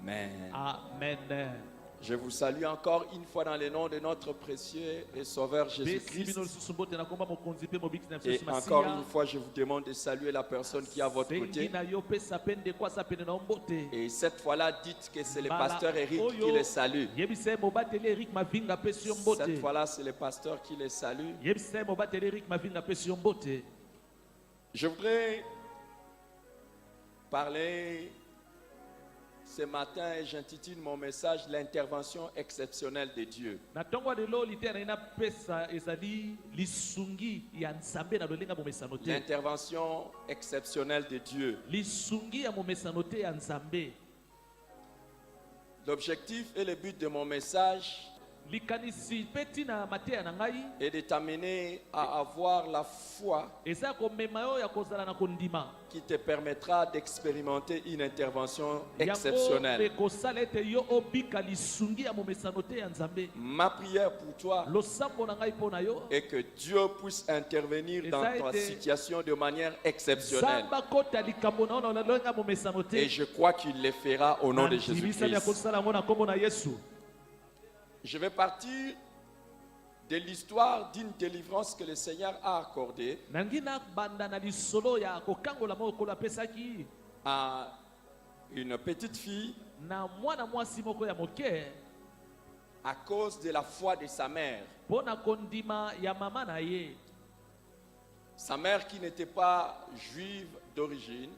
Amen. Amen. Je vous salue encore une fois dans le nom de notre précieux et sauveur Jésus-Christ. Et encore une fois, je vous demande de saluer la personne qui est à votre côté. Et cette fois-là, dites que c'est le pasteur Eric qui les salue. Cette fois-là, c'est le pasteur qui les salue. Je voudrais parler ce matin et j'intitule mon message l'intervention exceptionnelle de Dieu. L'intervention exceptionnelle de Dieu. L'objectif et le but de mon message est de t'amener à avoir la foi qui te permettra d'expérimenter une intervention exceptionnelle. Ma prière pour toi est que Dieu puisse intervenir dans ta situation de manière exceptionnelle. Et je crois qu'il le fera au nom de Jésus-Christ. Je vais partir de l'histoire d'une délivrance que le Seigneur a accordée à une petite fille à cause de la foi de sa mère. Sa mère qui n'était pas juive d'origine,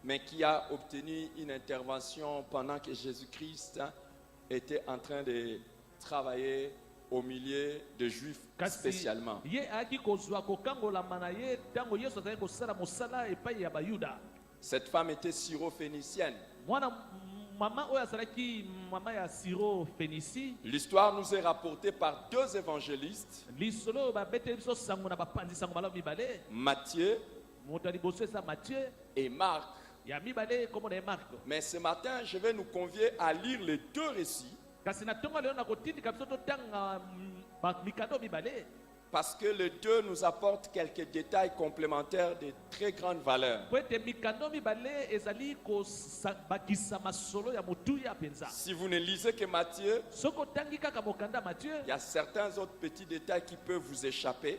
mais qui a obtenu une intervention pendant que Jésus-Christ était en train de travailler au milieu de Juifs spécialement. Cette femme était syro-phénicienne. L'histoire nous est rapportée par deux évangélistes, Matthieu et Marc. Mais ce matin, je vais nous convier à lire les deux récits parce que les deux nous apportent quelques détails complémentaires de très grande valeur. Si vous ne lisez que Matthieu, il y a certains autres petits détails qui peuvent vous échapper.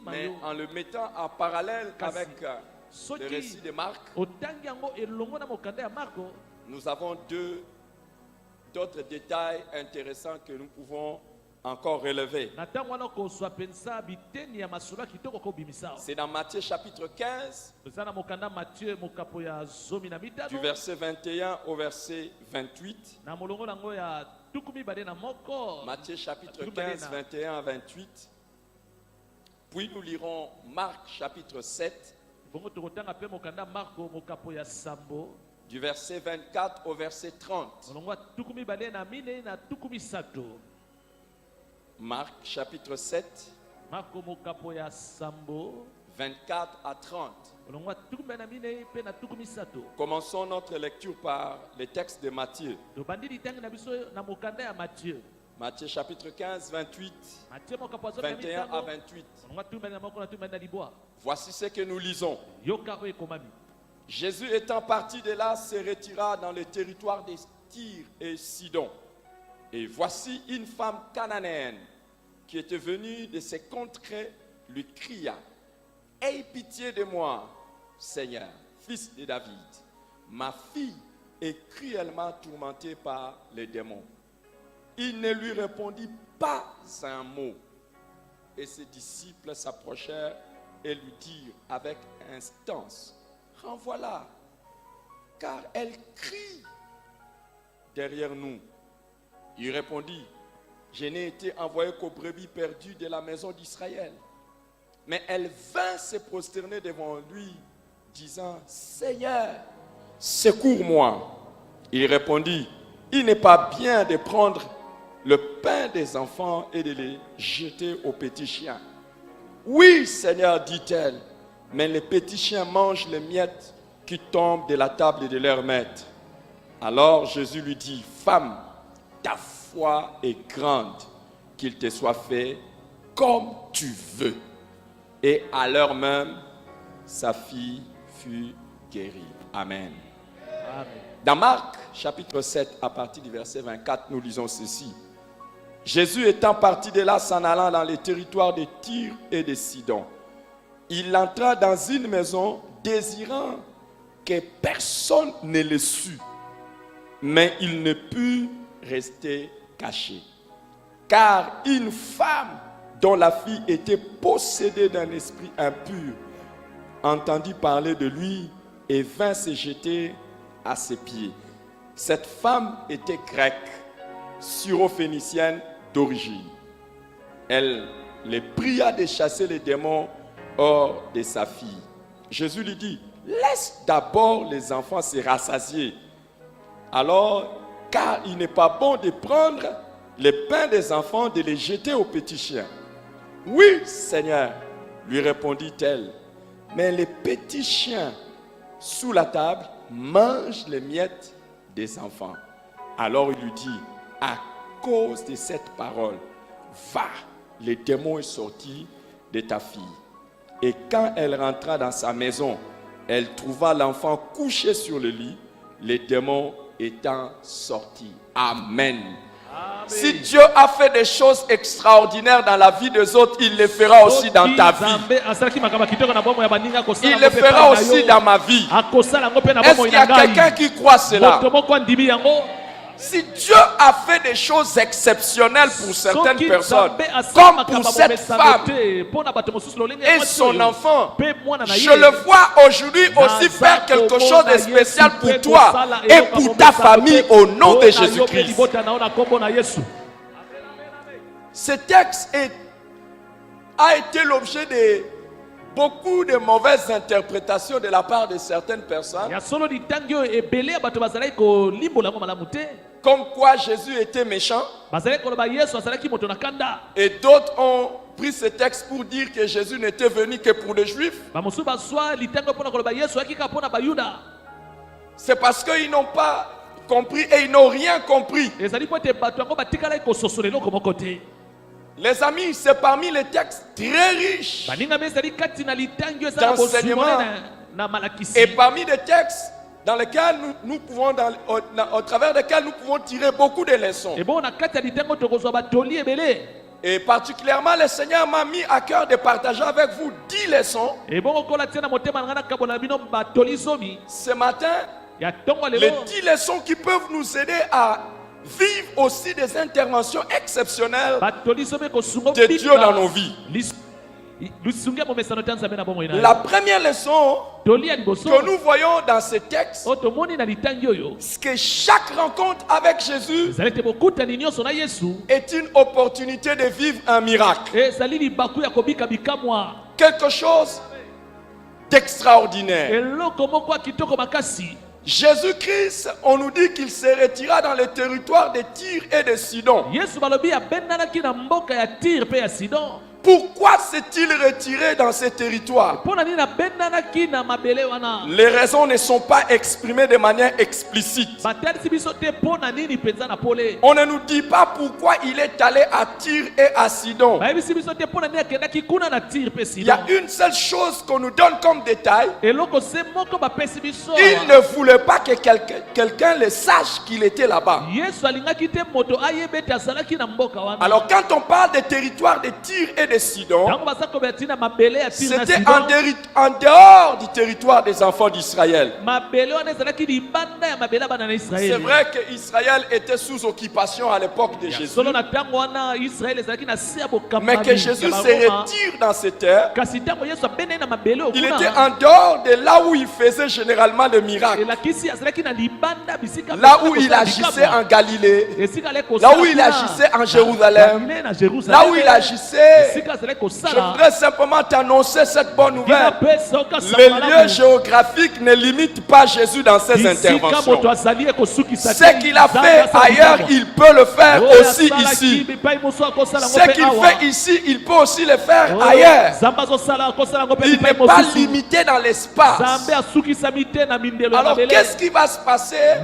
Mais en le mettant en parallèle avec le récit de Marc, nous avons d'autres détails intéressants que nous pouvons encore relever. C'est dans Matthieu chapitre 15, du verset 21 au verset 28. Matthieu chapitre 15, 21 à 28. Puis nous lirons Marc chapitre 7, du verset 24 au verset 30. Marc chapitre 7, 24 à 30. Commençons notre lecture par le texte de Matthieu. Matthieu chapitre 15, 28, 21 à 28. Voici ce que nous lisons. Jésus étant parti de là, se retira dans le territoire de Tyr et Sidon. Et voici une femme cananéenne qui était venue de ces contrées lui cria: aie pitié de moi, Seigneur, fils de David. Ma fille est cruellement tourmentée par les démons. Il ne lui répondit pas un mot. Et ses disciples s'approchèrent et lui dirent avec instance: renvoie-la, car elle crie derrière nous. Il répondit: je n'ai été envoyé qu'aux brebis perdues de la maison d'Israël. Mais elle vint se prosterner devant lui, disant: Seigneur, secours-moi. Il répondit: il n'est pas bien de prendre le pain des enfants et de les jeter aux petits chiens. Oui, Seigneur, dit-elle, mais les petits chiens mangent les miettes qui tombent de la table de leur maître. Alors Jésus lui dit: femme, ta foi est grande, qu'il te soit fait comme tu veux. Et à l'heure même, sa fille fut guéri. Amen. Amen. Dans Marc chapitre 7, à partir du verset 24, nous lisons ceci. Jésus étant parti de là, s'en allant dans les territoires de Tyr et de Sidon, il entra dans une maison désirant que personne ne le sût, mais il ne put rester caché. Car une femme dont la fille était possédée d'un esprit impur entendit parler de lui et vint se jeter à ses pieds. Cette femme était grecque, syrophénicienne d'origine. Elle les pria de chasser les démons hors de sa fille. Jésus lui dit, laisse d'abord les enfants se rassasier. Alors, car il n'est pas bon de prendre les pains des enfants, de les jeter aux petits chiens. Oui, Seigneur, lui répondit-elle, mais les petits chiens sous la table mangent les miettes des enfants. Alors il lui dit, à cause de cette parole, va, le démon est sorti de ta fille. Et quand elle rentra dans sa maison, elle trouva l'enfant couché sur le lit, les démons étant sortis. Amen. Amen. Si Dieu a fait des choses extraordinaires dans la vie des autres, il le fera aussi dans ta vie. Il le fera aussi dans ma vie. Est-ce qu'il y a quelqu'un qui croit cela? Si Dieu a fait des choses exceptionnelles pour certaines personnes, comme pour cette femme et son enfant, je le vois aujourd'hui aussi faire quelque chose de spécial pour toi et pour ta famille au nom de Jésus-Christ. Ce texte a été l'objet de beaucoup de mauvaises interprétations de la part de certaines personnes. Comme quoi Jésus était méchant. Et d'autres ont pris ce texte pour dire que Jésus n'était venu que pour les Juifs. C'est parce qu'ils n'ont pas compris et ils n'ont rien compris. Les amis, c'est parmi les textes très riches d'enseignement et parmi les textes dans lesquels nous pouvons, au travers desquels nous pouvons tirer beaucoup de leçons. Et particulièrement, le Seigneur m'a mis à cœur de partager avec vous 10 leçons. Ce matin, les 10 leçons qui peuvent nous aider à vivre aussi des interventions exceptionnelles de Dieu dans nos vies. La première leçon que nous voyons dans ce texte, c'est que chaque rencontre avec Jésus est une opportunité de vivre un miracle. Quelque chose d'extraordinaire. Jésus-Christ, on nous dit qu'il se retira dans le territoire de Tyr et de Sidon. Pourquoi s'est-il retiré dans ce territoire? Les raisons ne sont pas exprimées de manière explicite. On ne nous dit pas pourquoi il est allé à Tyr et à Sidon. Il y a une seule chose qu'on nous donne comme détail. Il ne voulait pas que quelqu'un le sache qu'il était là-bas. Alors quand on parle des territoires de Tyr et de Sidon, c'était en dehors du territoire des enfants d'Israël. C'est vrai qu'Israël était sous occupation à l'époque de Jésus. Mais que Jésus se retire dans ces terres, il était en dehors de là où il faisait généralement le miracle. Là où il agissait en Galilée, là où il agissait en Jérusalem, là où il agissait. Je voudrais simplement t'annoncer cette bonne nouvelle. Les lieux géographiques ne limitent pas Jésus dans ses interventions. Ce qu'il a fait ailleurs, il peut le faire aussi ici. Ce qu'il fait ici, il peut aussi le faire ailleurs. Il n'est pas limité dans l'espace. Alors qu'est-ce qui va se passer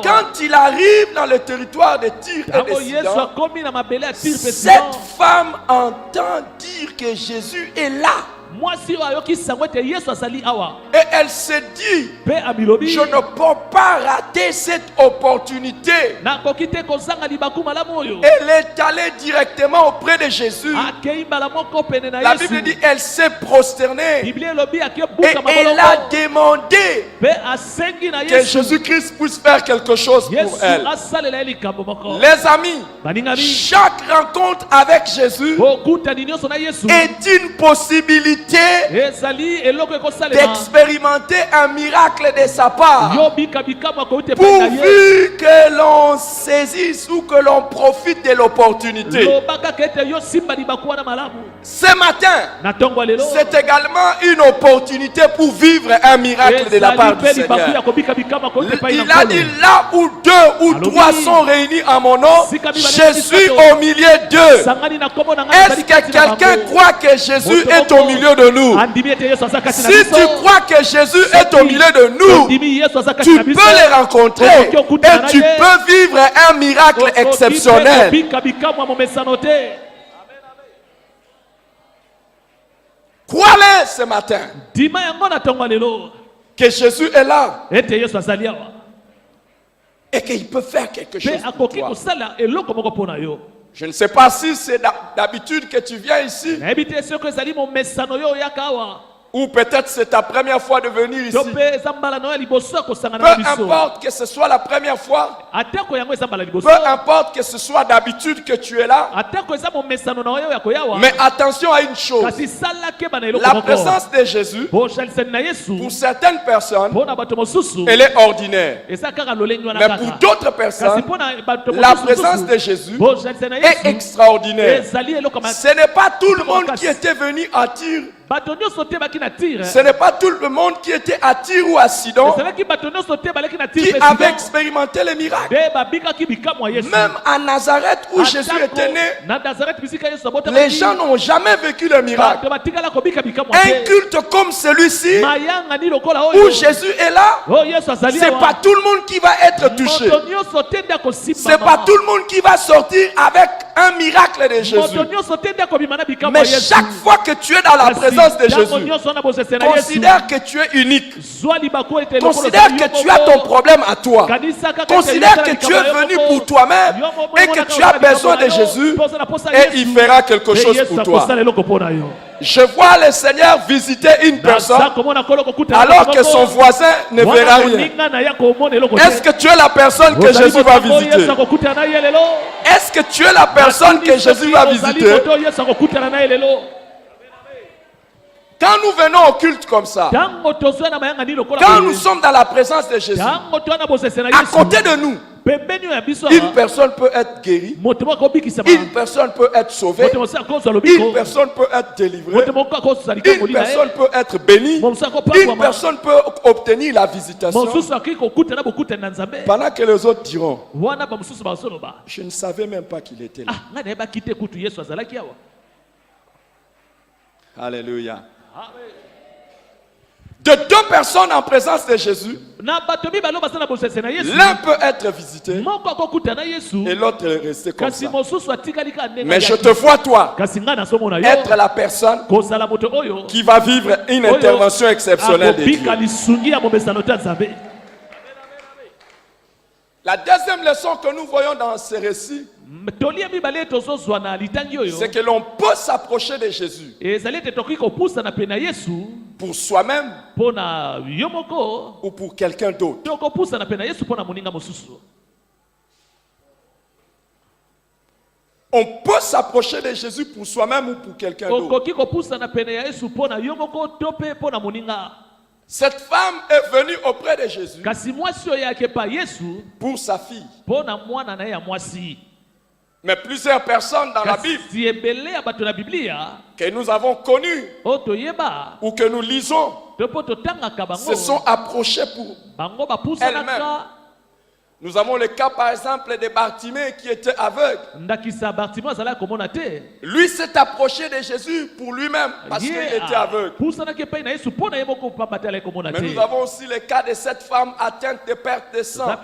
quand il arrive dans le territoire de Tyr et de Sidon? Cette femme entend dire que Jésus est là. Et Et elle s'est dit, je ne peux pas rater cette opportunité. Elle est allée directement auprès de Jésus. La Bible dit, elle s'est prosternée. Et elle a demandé que Jésus-Christ puisse faire quelque chose pour elle. Les amis, chaque rencontre avec Jésus est une possibilité d'expérimenter un miracle de sa part, pourvu que l'on saisisse ou que l'on profite de l'opportunité. Ce matin, c'est également une opportunité pour vivre un miracle de la part du Seigneur. Il a dit, là où 2 ou 3 sont réunis en mon nom, je suis au milieu d'eux. Est-ce que quelqu'un croit que Jésus est au milieu de nous? Si tu crois que Jésus est au milieu de nous, tu peux les rencontrer et tu peux vivre un miracle exceptionnel. Crois-le ce matin que Jésus est là et qu'il peut faire quelque chose pour toi. Je ne sais pas si c'est d'habitude que tu viens ici, ou peut-être c'est ta première fois de venir ici. Peu importe que ce soit la première fois, peu importe que ce soit d'habitude que tu es là, mais attention à une chose, la présence de Jésus, pour certaines personnes, elle est ordinaire, mais pour d'autres personnes, la présence de Jésus est extraordinaire. Ce n'est pas tout le monde qui était venu à Tyr. Ce n'est pas tout le monde qui était à Tyr ou à Sidon qui avait expérimenté les miracles. Même à Nazareth où Jésus était né, les gens n'ont jamais vécu le miracle. Un culte comme celui-ci, où Jésus est là, c'est pas tout le monde qui va être touché. C'est pas tout le monde qui va sortir avec un miracle de Jésus. Mais chaque fois que tu es dans la présence de Jésus, considère que tu es unique. Considère que tu as ton problème à toi. Considère que tu es venu pour toi-même et que tu as besoin de Jésus et il fera quelque chose pour toi. Je vois le Seigneur visiter une personne alors que son voisin ne verra rien. Est-ce que tu es la personne que Jésus va visiter? Est-ce que tu es la personne que Jésus va visiter? Quand nous venons au culte comme ça, quand nous sommes dans la présence de Jésus, à côté de nous, une personne peut être guérie, une personne peut être sauvée, une personne peut être délivrée, une personne peut être bénie, une personne peut obtenir la visitation, pendant que les autres diront, je ne savais même pas qu'il était là. Alléluia. De 2 personnes en présence de Jésus, l'un peut être visité et l'autre est resté comme ça. Mais je te vois toi être la personne qui va vivre une intervention exceptionnelle de Dieu. La deuxième leçon que nous voyons dans ce récit, c'est que l'on peut s'approcher de Jésus pour soi-même ou pour quelqu'un d'autre. On peut s'approcher de Jésus pour soi-même ou pour quelqu'un d'autre. Cette femme est venue auprès de Jésus pour sa fille. Mais plusieurs personnes dans la Bible que nous avons connues ou que nous lisons se sont approchées pour elles-mêmes. Nous avons le cas par exemple de Bartimée qui était aveugle. Lui s'est approché de Jésus pour lui-même parce qu'il était aveugle. Mais nous avons aussi le cas de cette femme atteinte de perte de sang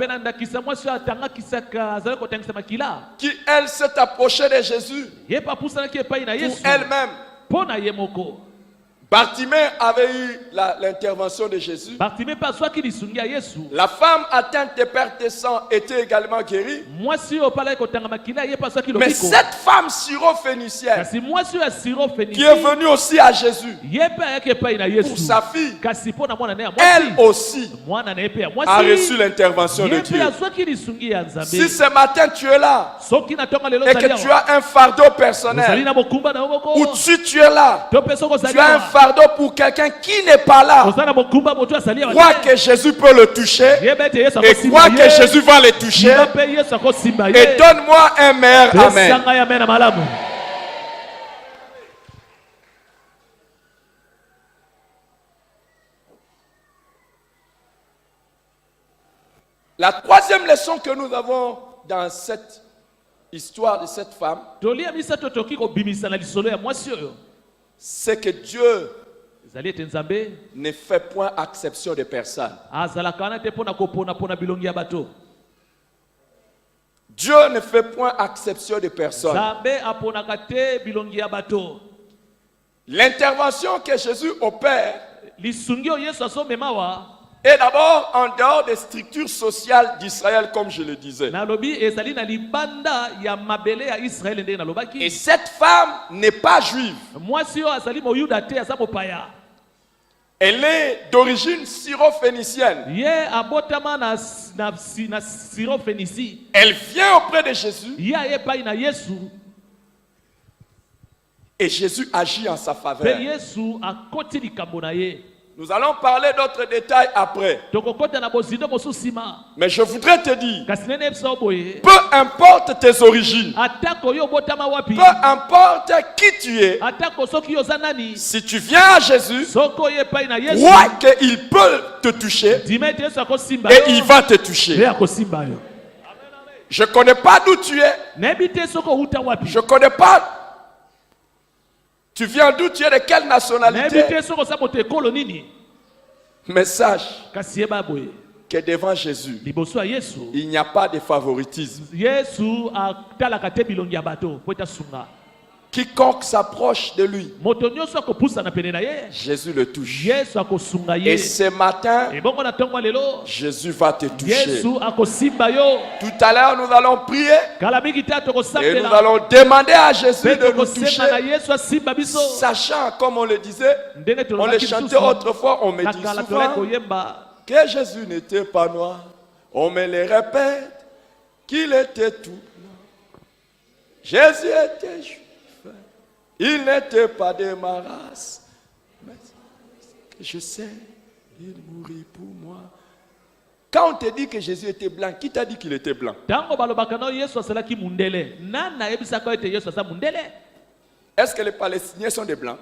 qui elle s'est approchée de Jésus pour elle-même. Bartimée avait eu l'intervention de Jésus. La femme atteinte de perte de sang était également guérie. Mais cette femme syrophénicienne qui est venue aussi à Jésus pour sa fille, elle aussi a reçu l'intervention de Dieu. Si ce matin tu es là et que tu as un fardeau personnel, ou tu es là, tu as un fardeau pour quelqu'un qui n'est pas là, crois que Jésus peut le toucher et crois que Jésus va le toucher, et donne-moi un meilleur amen. La troisième leçon que nous avons dans cette histoire de cette femme, c'est que Dieu ne fait point exception de personne. Dieu ne fait point exception de personne. L'intervention que Jésus opère est d'abord en dehors des structures sociales d'Israël, comme je le disais. Et cette femme n'est pas juive. Elle est d'origine syrophénicienne. Elle vient auprès de Jésus. Et Jésus agit en sa faveur. Nous allons parler d'autres détails après. Mais je voudrais te dire, peu importe tes origines, peu importe qui tu es, si tu viens à Jésus, crois qu'il peut te toucher et il va te toucher. Je ne connais pas d'où tu es. Je ne connais pas. Tu viens d'où, tu es de quelle nationalité? Mais sache que devant Jésus, il n'y a pas de favoritisme. Quiconque s'approche de lui, Jésus le touche. Et ce matin, Jésus va te toucher. Tout à l'heure, nous allons prier et nous allons demander à Jésus de nous toucher, sachant, comme on le disait, on le chantait autrefois, on me dit souvent que Jésus n'était pas noir. On me le répète qu'il était tout noir. Jésus était juif. Il n'était pas de ma race, mais je sais, il mourit pour moi. Quand on te dit que Jésus était blanc, qui t'a dit qu'il était blanc? Est-ce que les Palestiniens sont des blancs?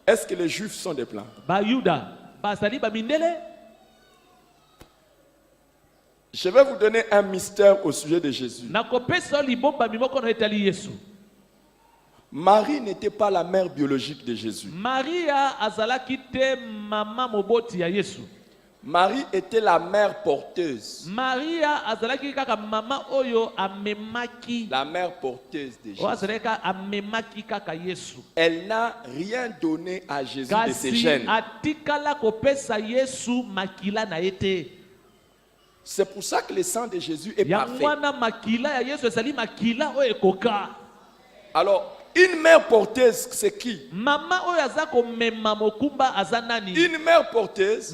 Est-ce que les Juifs sont des blancs? Je vais vous donner un mystère au sujet de Jésus. Marie n'était pas la mère biologique de Jésus. Marie était la mère porteuse. La mère porteuse de Jésus. Elle n'a rien donné à Jésus de ses gènes. C'est pour ça que le sang de Jésus est parfait. Alors, une mère porteuse, c'est qui? Une mère porteuse,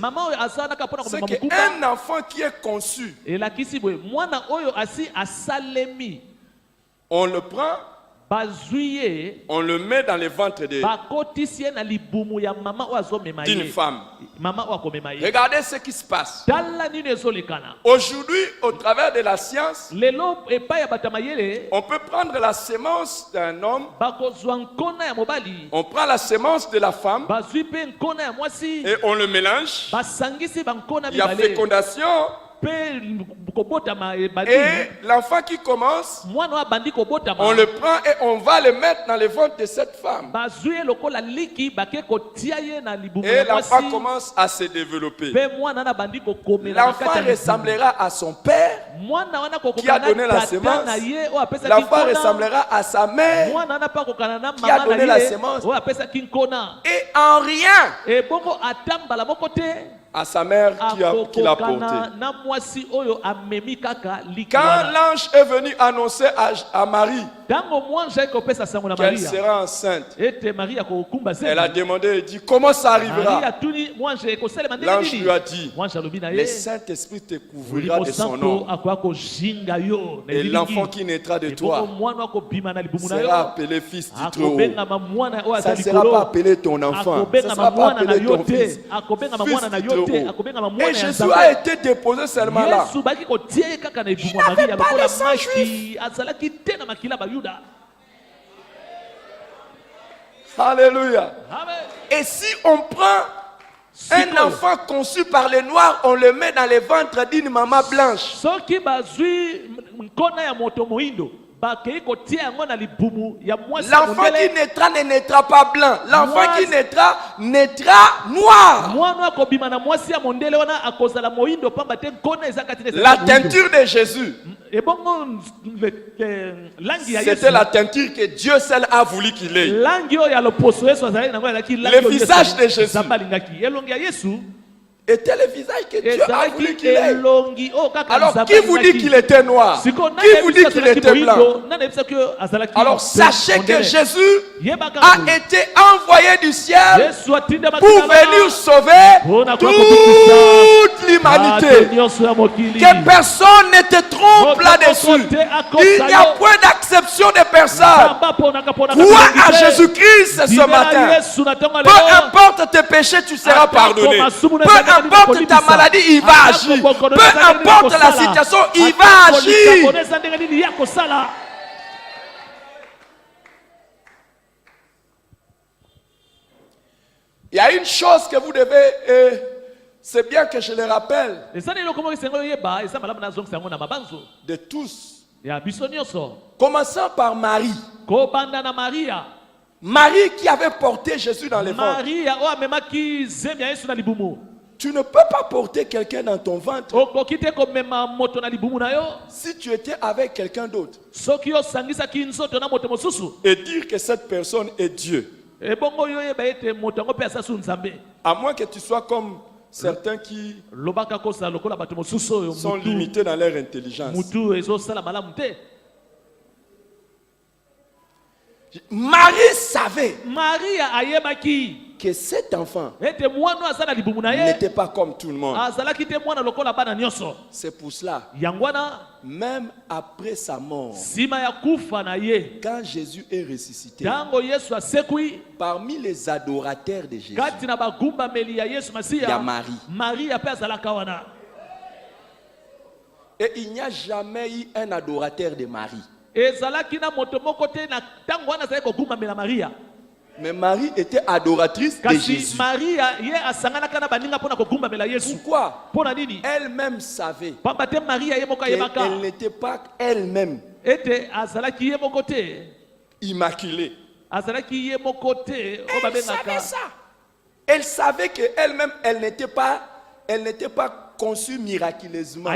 c'est qu'un enfant qui est conçu, on le prend, on le met dans le ventre d'une femme. Regardez ce qui se passe. Aujourd'hui, au travers de la science, on peut prendre la sémence d'un homme, on prend la sémence de la femme et on le mélange. Il y a fécondation. Et l'enfant qui commence, on le prend et on va le mettre dans le ventre de cette femme. Et l'enfant commence à se développer. L'enfant ressemblera à son père. qui a donné la semence, l'enfant ressemblera à sa mère qui a donné la semence. Et en rien à sa mère qui l'a porté. Quand l'ange est venu annoncer à Marie qu'elle sera enceinte, elle a demandé et dit, comment ça arrivera? L'ange lui a dit, le Saint-Esprit te couvrira de son nom. Et l'enfant qui naîtra de toi sera appelé fils du Très-Haut. Ça ne sera pas appelé ton enfant, ça ne sera pas appelé ton fils, fils du Très-Haut. Et Jésus a été déposé seulement là. Il n'avait pas de sang juif. Alléluia. Et si on prend un enfant conçu par les Noirs, on le met dans le ventre d'une maman blanche, l'enfant qui naîtra ne naîtra pas blanc. L'enfant qui naîtra noir. La teinture de Jésus, c'était la teinture que Dieu seul a voulu qu'il ait. Le visage de Jésus était le visage que Dieu a voulu qu'il ait. Alors, qui vous dit qu'il était noir? Qui vous dit qu'il était blanc? Alors, sachez que Jésus a été envoyé du ciel pour venir sauver toute l'humanité. Que personne ne te trompe là-dessus. Il n'y a point d'acception de personne. Crois à Jésus-Christ ce matin. Peu importe tes péchés, tu seras pardonné. Peu importe ta maladie, il va agir. Peu importe la situation, il va agir. Il y a une chose que vous devez, c'est bien que je le rappelle, de tous. Commençons par Marie. Marie qui avait porté Jésus dans les ventres. Tu ne peux pas porter quelqu'un dans ton ventre si tu étais avec quelqu'un d'autre et dire que cette personne est Dieu. À moins que tu sois comme certains qui sont limités dans leur intelligence. Marie savait que cet enfant n'était pas comme tout le monde. C'est pour cela, même après sa mort, quand Jésus est ressuscité, parmi les adorateurs de Jésus, il y a Marie. Et il n'y a jamais eu un adorateur de Marie. Mais Marie était adoratrice de Jésus. Pourquoi? Elle-même savait qu'elle n'était pas elle-même immaculée. Elle savait ça. Elle savait qu'elle-même, elle n'était pas conçue miraculeusement.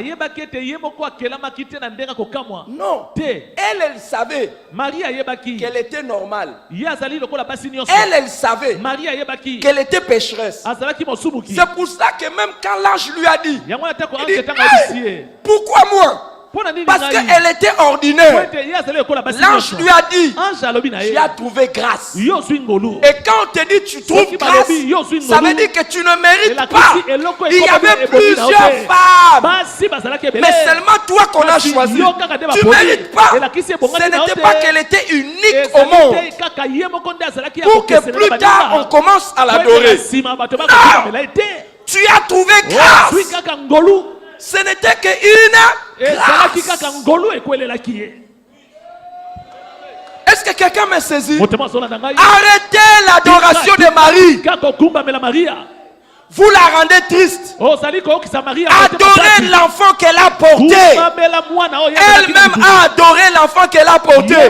Non. Elle savait qu'elle était normale. Elle savait qu'elle était pécheresse. C'est pour ça que même quand l'ange lui a dit, il dit, hey, pourquoi moi? Parce qu'elle était ordinaire. L'ange lui a dit, tu as trouvé grâce. Et quand on te dit tu trouves grâce, ça veut dire que tu ne mérites pas. Il y avait plusieurs femmes, mais seulement toi qu'on a choisi. Tu ne mérites pas. Ce n'était pas qu'elle était unique au monde pour que plus tard on commence à l'adorer. Non, tu as trouvé grâce. Ce n'était qu'une grâce. Est-ce que quelqu'un me saisit? Arrêtez l'adoration de Marie. Vous la rendez triste. Adorez l'enfant qu'elle a porté. Elle-même a adoré l'enfant qu'elle a porté. Et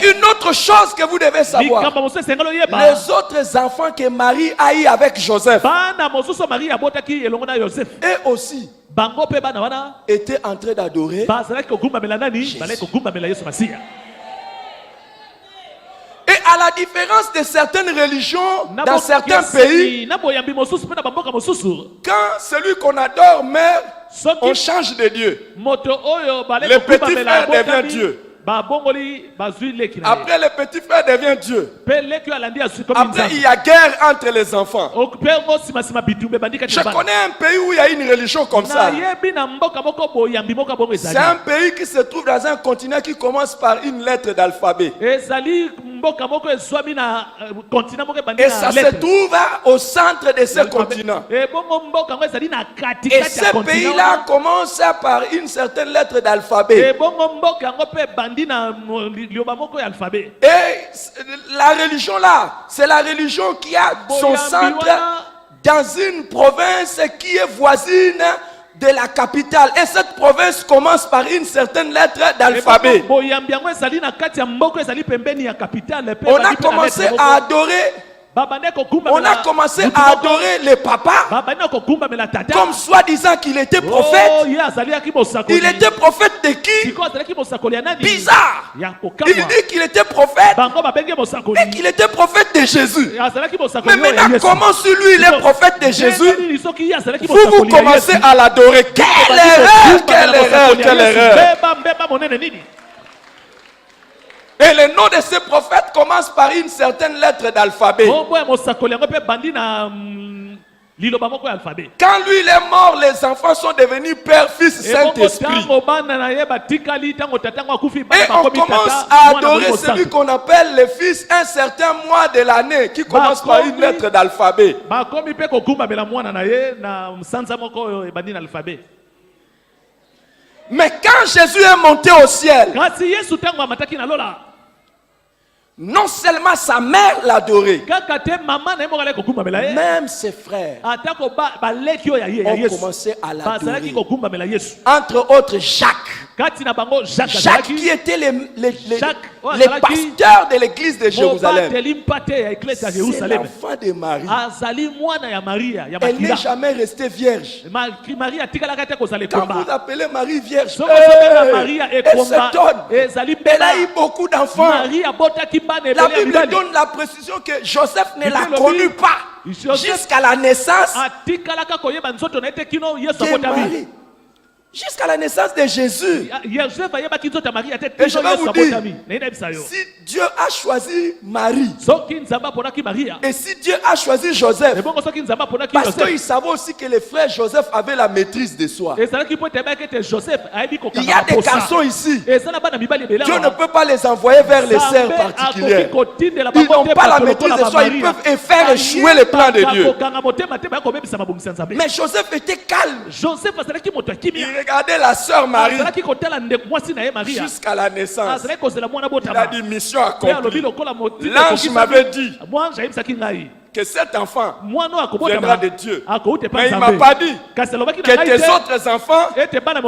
une autre chose que vous devez savoir, les autres enfants que Marie a eu avec Joseph, et aussi, étaient en train d'adorer. Et à la différence de certaines religions dans certains pays, quand celui qu'on adore meurt, on change de Dieu. Le petit frère devient Dieu. Après, le petit frère devient Dieu. Après, il y a guerre entre les enfants. Je connais un pays où il y a une religion comme ça. C'est un pays qui se trouve dans un continent qui commence par une lettre d'alphabet. Et ça se trouve au centre de ce continent. Et ce pays-là commence par une certaine lettre d'alphabet. Et la religion là, c'est la religion qui a son centre dans une province qui est voisine de la capitale. Et cette province commence par une certaine lettre d'alphabet. On a commencé à adorer. On a commencé à adorer le papa comme soi-disant qu'il était prophète. Il était prophète de qui? Bizarre. Il dit qu'il était prophète et qu'il était prophète de Jésus. Mais maintenant, comment si lui il est prophète de Jésus, vous commencez à l'adorer? Quelle erreur! Quelle erreur! Quelle erreur! Et le nom de ce prophète commence par une certaine lettre d'alphabet. Quand lui il est mort, les enfants sont devenus Père, Fils, Saint-Esprit. Et on commence à adorer celui qu'on appelle le Fils un certain mois de l'année qui commence par une lettre d'alphabet. Mais quand Jésus est monté au ciel, non seulement sa mère l'adorait, même ses frères ont commencé à l'adorer. Entre autres Jacques. Jacques qui était les pasteurs de l'église de Jérusalem. C'est l'enfant de Marie. Elle n'est jamais restée vierge. Quand vous appelez Marie vierge, elle s'étonne. Elle a eu beaucoup d'enfants. La Bible donne la précision que Joseph ne l'a connu pas jusqu'à la naissance de Marie. Jusqu'à la naissance de Jésus. Et je vais vous dire, si Dieu a choisi Marie, et si Dieu a choisi Joseph, parce qu'il savait aussi que les frères Joseph avaient la maîtrise de soi. Il y a des garçons ici, Dieu ne peut pas les envoyer vers les sœurs particulières. Ils n'ont pas la maîtrise de soi, ils peuvent faire échouer les plans de Dieu. Mais Joseph était calme. Il regardait la sœur Marie jusqu'à la naissance. Il a dit mission accomplie. L'ange m'avait dit que cet enfant viendra de Dieu. Mais il ne m'a pas dit que tes autres enfants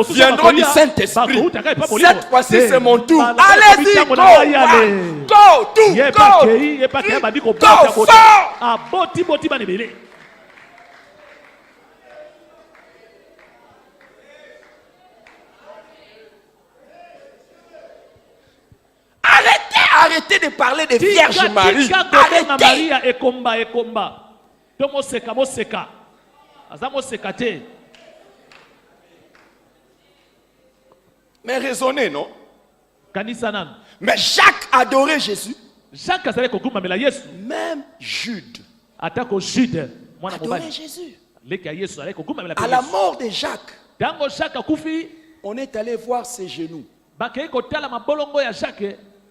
viendront du Saint-Esprit. Cette fois-ci c'est mon tour. Allez-y, go, go fort. Arrêtez de parler de Vierge Marie. Arrêtez. Mais raisonnez, non? Mais Jacques adorait Jésus. Même Jude adorait Jésus. À la mort de Jacques, on est allé voir ses genoux.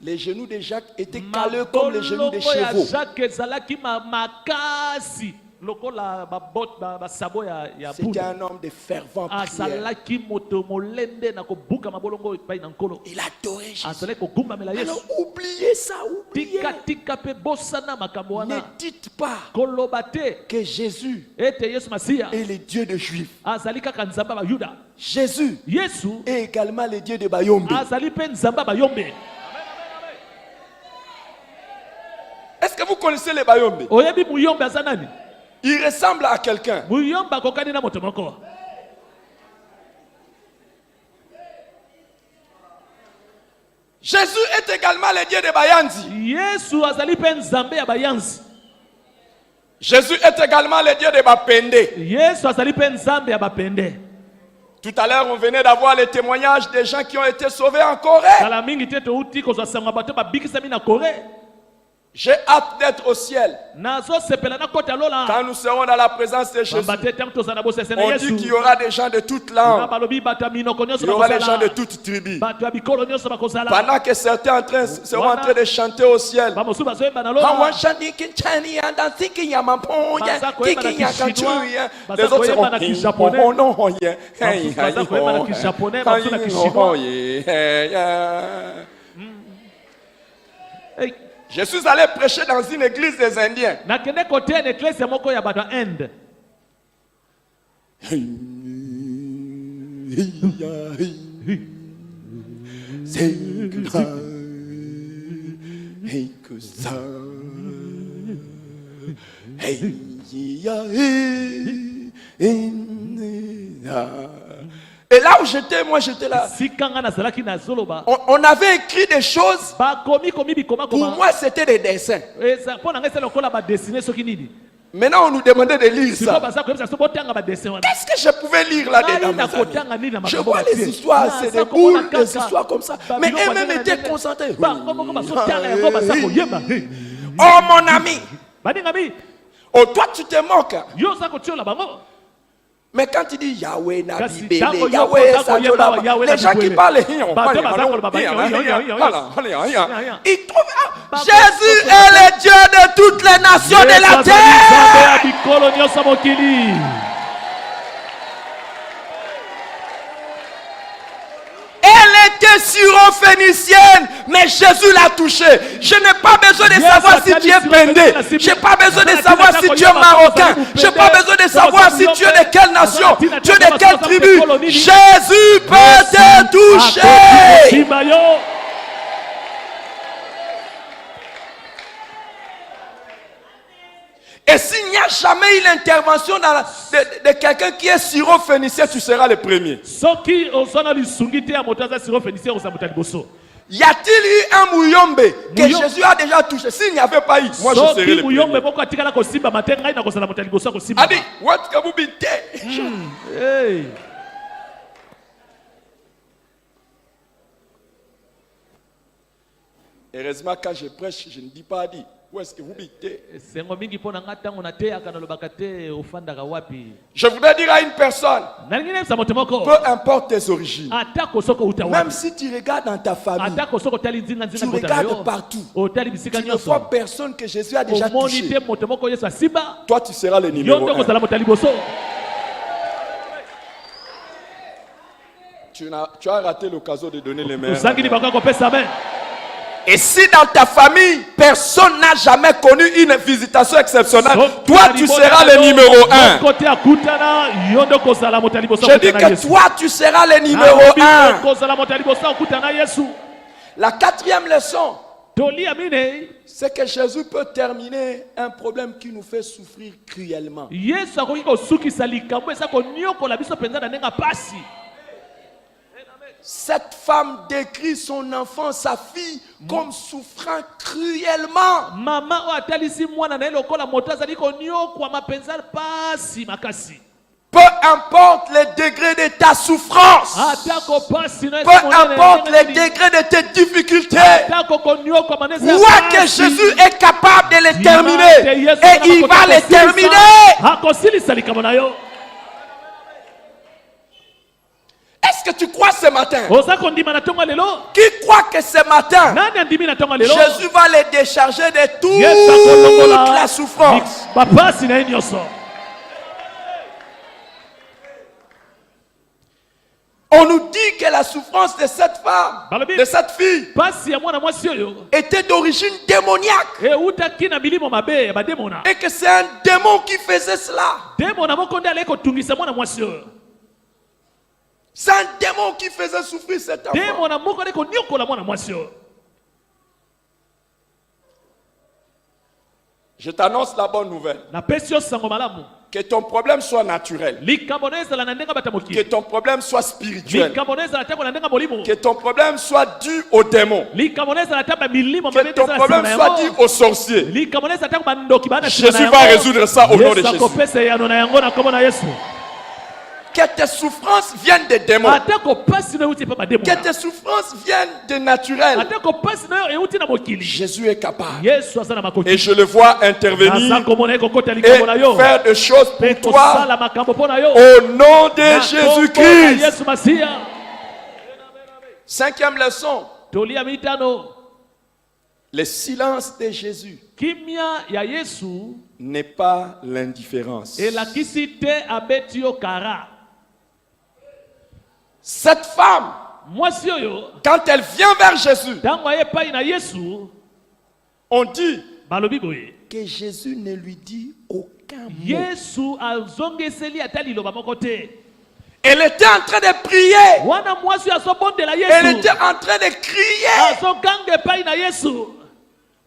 Les genoux de Jacques étaient calés comme les genoux des chevaux. C'était un homme de fervent prière. Il adorait Jésus. Alors oubliez ça, oubliez. Ne dites pas que Jésus est le Dieu des Juifs. Jésus est également le Dieu de Bayombe. Est-ce que vous connaissez les Bayombe? Il ressemble à quelqu'un. Jésus est également le Dieu de Bayanzi. Yesu azali pe nzambe ya bayanzi. Jésus est également le Dieu de Bapende. Yesu azali pe nzambe ya bapende. Tout à l'heure, on venait d'avoir les témoignages des gens qui ont été sauvés en Corée. Kala mingi te to uti ko sanga bato ba bikisa mi na Corée. J'ai hâte d'être au ciel. Quand nous serons dans la présence de Jésus, on dit qu'il y aura des gens de toutes langues. Il y aura des gens de toutes tribus. Pendant que certains seront en train de chanter au ciel. Les autres seront je suis allé prêcher dans une église des Indiens. Et là où j'étais, moi j'étais là. On avait écrit des choses. Pour moi, c'était des dessins. Maintenant, on nous demandait de lire ça. Qu'est-ce que je pouvais lire là-dedans? Je vois les histoires, c'est des boules, des histoires comme ça. Mais eux-mêmes étaient concentrés. Oh mon ami! Oh, toi tu te moques. Mais quand tu dis Yahweh, Nabi, Bélé, Yahweh, les gens qui parlent, ils trouvent Jésus est le Dieu de toutes les nations de la terre. Elle était syro-phénicienne, mais Jésus l'a touchée. Je n'ai pas besoin de savoir si tu es pendé. Je n'ai pas besoin de savoir si tu es marocain. Je n'ai pas besoin de savoir si tu es de quelle nation, tu es de quelle tribu. Jésus peut te toucher. Et s'il n'y a jamais eu l'intervention de quelqu'un qui est syro-phénicien, tu seras le premier. Y a-t-il eu un Mouyombe que Jésus a déjà touché? S'il n'y avait pas eu, moi je serais le premier. Adi, what can we be? Heureusement, quand je prêche, je ne dis pas Adi. Où est-ce que vous bitez? Je voudrais dire à une personne, peu importe tes origines, même si tu regardes dans ta famille, tu regardes partout, tu ne vois personne que Jésus a déjà touché. Toi, tu seras le numéro 1. Tu as raté l'occasion de donner les mains. Et si dans ta famille, personne n'a jamais connu une visitation exceptionnelle, toi tu seras le numéro 1. Je dis que toi tu seras le numéro 1. La quatrième leçon, c'est que Jésus peut terminer un problème qui nous fait souffrir cruellement. Cette femme décrit son enfant, sa fille, comme souffrant cruellement. Peu importe le degré de ta souffrance, peu importe le degré de tes difficultés, vois que Jésus est capable de les terminer et il va les terminer. Est-ce que tu crois ce matin? Qui croit que ce matin, Jésus va les décharger de toute la souffrance? On nous dit que la souffrance de cette femme, de cette fille, était d'origine démoniaque. Et que c'est un démon qui faisait cela. C'est un démon qui faisait souffrir cet enfant. Je t'annonce la bonne nouvelle. Que ton problème soit naturel. likambo na ezala na ndenge bata Que mokili ton problème soit spirituel. likambo na ezala tango na ndenge molimo Que ton problème soit dû aux démons. likambo na ezala tamba milimo Que ton problème soit dû aux sorciers. likambo na ezala tango bandoki bana Jésus va résoudre ça au nom de Jésus. akopesa yano na yango na kombo na Yesu Que tes souffrances viennent des démons. atako pasi na euti pa bademo Que tes souffrances viennent de naturel. atako pasi na euti na mokili Jésus est capable. Yesu aza na makoki Et je le vois intervenir aza komona ekokota likambo na et yo faire des choses mpe pour toi kosala makambo mpo na yo au nom de Na kombo na Jésus-Christ. Yesu Masiya. 5e leçon. tolia mitano Le silence de Jésus kimia ya Yesu n'est pas l'indifférence. elakisi te abeti yo kara Cette femme, mwasi oyo quand elle vient vers Jésus, ntango aye epai na Yesu on dit balobi boye que Jésus ne lui dit aucun mot. Yesu azongeseli ata liloba moko te Elle était en train de prier. wana mwasi oyo azobondela Elle Yesu était en train de crier. azoganga epai na Yesu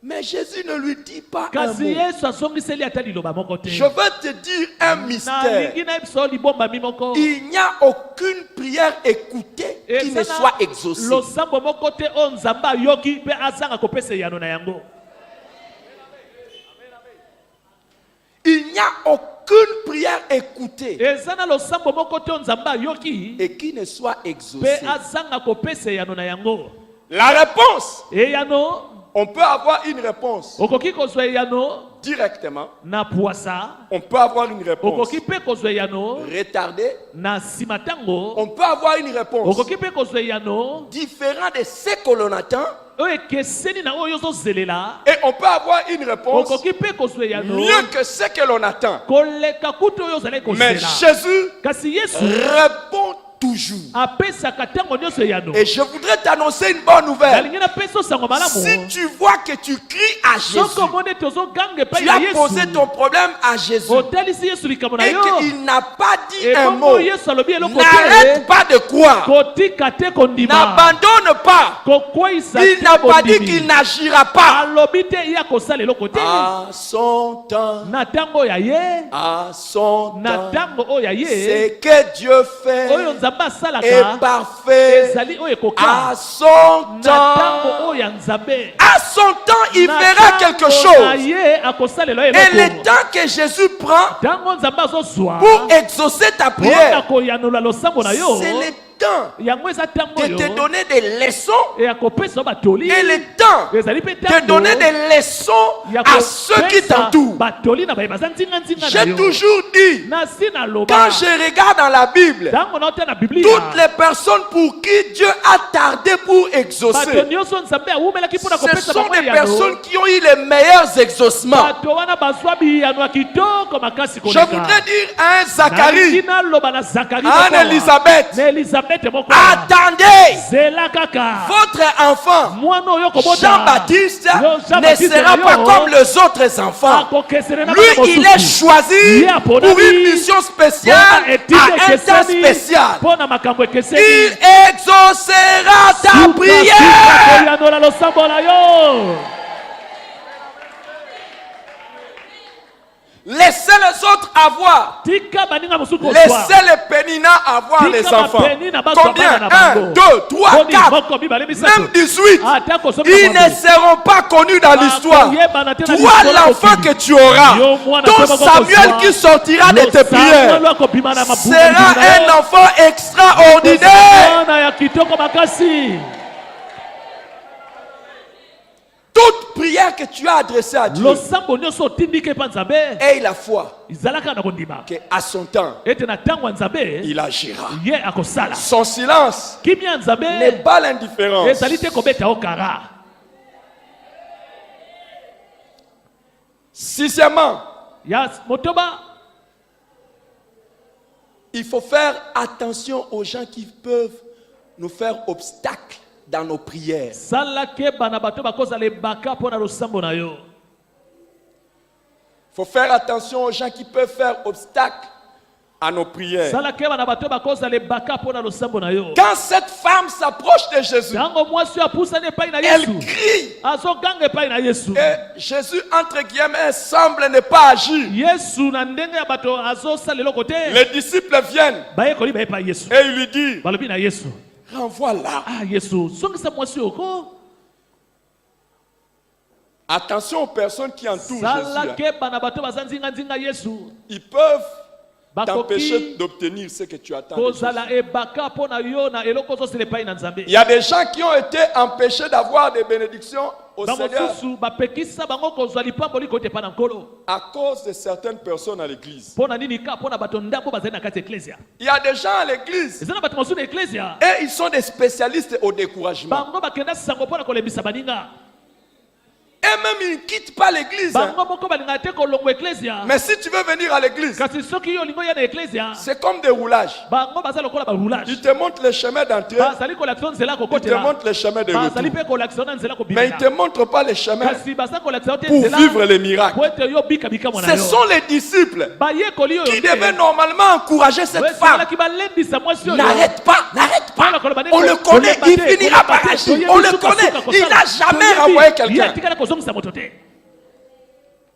Mais Jésus ne lui dit pas un kasi mot. Yesu azongiseli ata liloba moko te Je veux te dire un mystère. nalingi na biso libombami moko Il n'y a aucune prière écoutée qui ne Eza na soit exaucée. losambo moko te oyo nzambe ayoki mpe azanga kopesa yano na yango Il n'y a aucune prière écoutée eza na losambo moko te oyo nzambe ayoki et qui ne soit mpe exaucée. azanga kopesa yano na yango La réponse, eyano on peut avoir une réponse okoki kozwa eyano directement. na pwasa On peut avoir une réponse okoki mpe kozwa eyano retardée. na nsima ntango On peut avoir une réponse okoki mpe kozwa eyano différent de ce que l'on attend. oyo ekeseni na oyo ozozelela Et on peut avoir une réponse okoki mpe kozwa eyano mieux que ce que l'on attend. koleka kutu oyo ozali Mais kozela Jésus kasi Yesu répond toujours. apesaka ntango nyonso eyano Et je voudrais t'annoncer une bonne nouvelle. nalingi napesa osango Si malamu tu vois que tu cries à Jésus, soki omoni ete ozoganga epai tu na as posé Yesu ton problème à Jésus otalisi Yesu likambo na et yo qu'il n'a pas dit un ebongo mot, Yesu alobi eloko n'arrête te pas de croire. kotika te kondima N'abandonne pas. kokweyisa Il te n'a pas dit bondimi qu'il n'agira pas. alobi te ye akosala eloko te À son temps, na ntango oyo aye à son na temps, ntango oyo aye ce que Dieu fait oyo nzambe est asalaka parfait. ezali oyo À ekoka son na ntango temps, oyo ya nzambe à son temps, il Na fera quelque ntango na chose. ye akosalela Et le eloko temps que Jésus prend ntango nzambe azozwa pour exaucer ta mpona prière, koyanola losambo na yo c'est le temps yango eza ntango de te oyo donner des leçons ya kopesa yo batoli et le temps ezali mpe de ntango donner des leçons ya à ceux qui kopesa t'entourent. batoli na baye baza nzinga-nzinga na J'ai yo toujours dit, nasi naloba quand je regarde dans la Bible, ntango naota na biblia toutes les personnes pour qui Dieu a tardé pour bato exaucer, nyonso nzambe awumelaki mpona ce kopesa sont bango des eyano personnes qui ont eu les meilleurs exaucements. bato wana bazwa biyano ya kitoko makasi Je koleka voudrais dire à un nalingi Zacharie, naloba na zakari à mokoa, Anne-Elisabeth, na elizabete moko attendez, zela kaka votre enfant mwana oyo kobota Jean-Baptiste Jean-Baptiste ne sera yo, pas comme les autres enfants. akokesele na Lui, bana il mosusu. est choisi Ye aponami pour une mission spéciale, mpona etike à un temps ekeseni spécial. mpona makambo ekeseni Il exaucera ta Suka prière. sika koyanola losambo na yo Laissez les autres avoir. tika baninga mosusu kozwa Laissez les péninats avoir les tika enfants. bapenina bazwa Combien? bana na 1, bango 2, 3, Boni 4, moko mibale misato même 18. ata kosomi Ils na ne seront pas connus dans l'histoire. koyebana te na Toi, lisolo l'enfant mokili. que tu auras, Yo mwana ton te moko Samuel kozwa. qui sortira de tes Lo prières, Samuel akobima na mabumu sera na yo. un enfant extraordinaire. mwana ya kitoko makasi Toute prière que tu as adressée à Dieu, losambo nyonso otindiki epa nzambe aie la foi ezalaka na kondima qu'à son temps, ete na ntango ya nzambe il agira. ye akosala Son silence kimia ya nzambe n'est pas l'indifférence. ezali te kobeta yo kara Sixièmement, ya motoba il faut faire attention aux gens qui peuvent nous faire obstacle dans nos prières. sala keba na bato bakozala ebaka mpo na losambo na yo Il faut faire attention aux gens qui peuvent faire obstacle à nos prières. Quand cette femme s'approche de Jésus, elle crie. Et Jésus, entre guillemets, semble ne pas agir. Les disciples viennent et ils lui disent, renvoie là. Attention aux personnes qui entourent Jésus. Ils peuvent t'empêcher d'obtenir ce que tu attends. Il y a des gens qui ont été empêchés d'avoir des bénédictions au Seigneur à cause de certaines personnes à l'église. Il y a des gens à l'église et ils sont des spécialistes au découragement. Et même ils ne quittent pas l'église. Mais si tu veux venir à l'église, c'est comme des roulages. Ils te montrent le chemin d'entrée, ils te montrent le chemin de retour. Mais ils ne te montrent pas le chemin pour vivre les miracles. Ce sont les disciples qui devaient normalement encourager cette femme. N'arrête pas, n'arrête pas. On le connaît, il finira par agir. On le connaît, il n'a jamais renvoyé quelqu'un.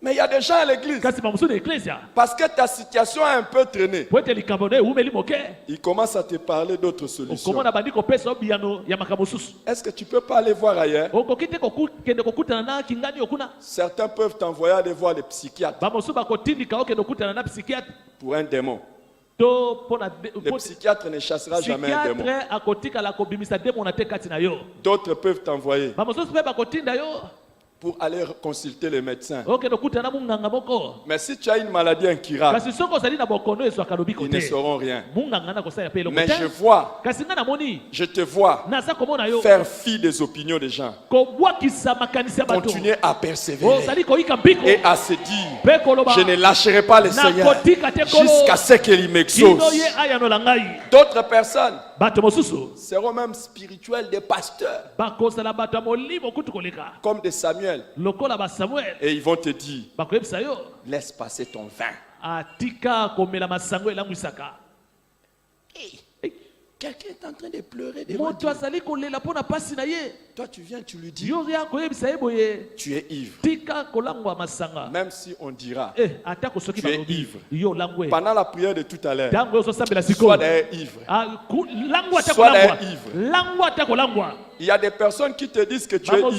Mais il y a des gens à l'église, parce que ta situation est un peu traînée, ils commencent à te parler d'autres solutions. Est-ce que tu ne peux pas aller voir ailleurs? Certains peuvent t'envoyer aller voir les psychiatres pour un démon. Le psychiatre ne chassera jamais un démon. D'autres peuvent t'envoyer pour aller consulter les médecins. Mais si tu as une maladie incurable, ils ne sauront rien. Mais je te vois faire fi des opinions des gens. Continuer à persévérer et à se dire, je ne lâcherai pas le Seigneur jusqu'à ce qu'il m'exauce. D'autres personnes seront même spirituels, des pasteurs, comme des Samuel. Et ils vont te dire, laisse passer ton vin. Quelqu'un est en train de pleurer devant Dieu. Toi tu viens, tu lui dis, tu es ivre. Même si on dira, tu es ivre. Pendant la prière de tout à l'heure, sois d'ailleurs ivre. Sois d'ailleurs ivre. Il y a des personnes qui te disent que tu es ivre.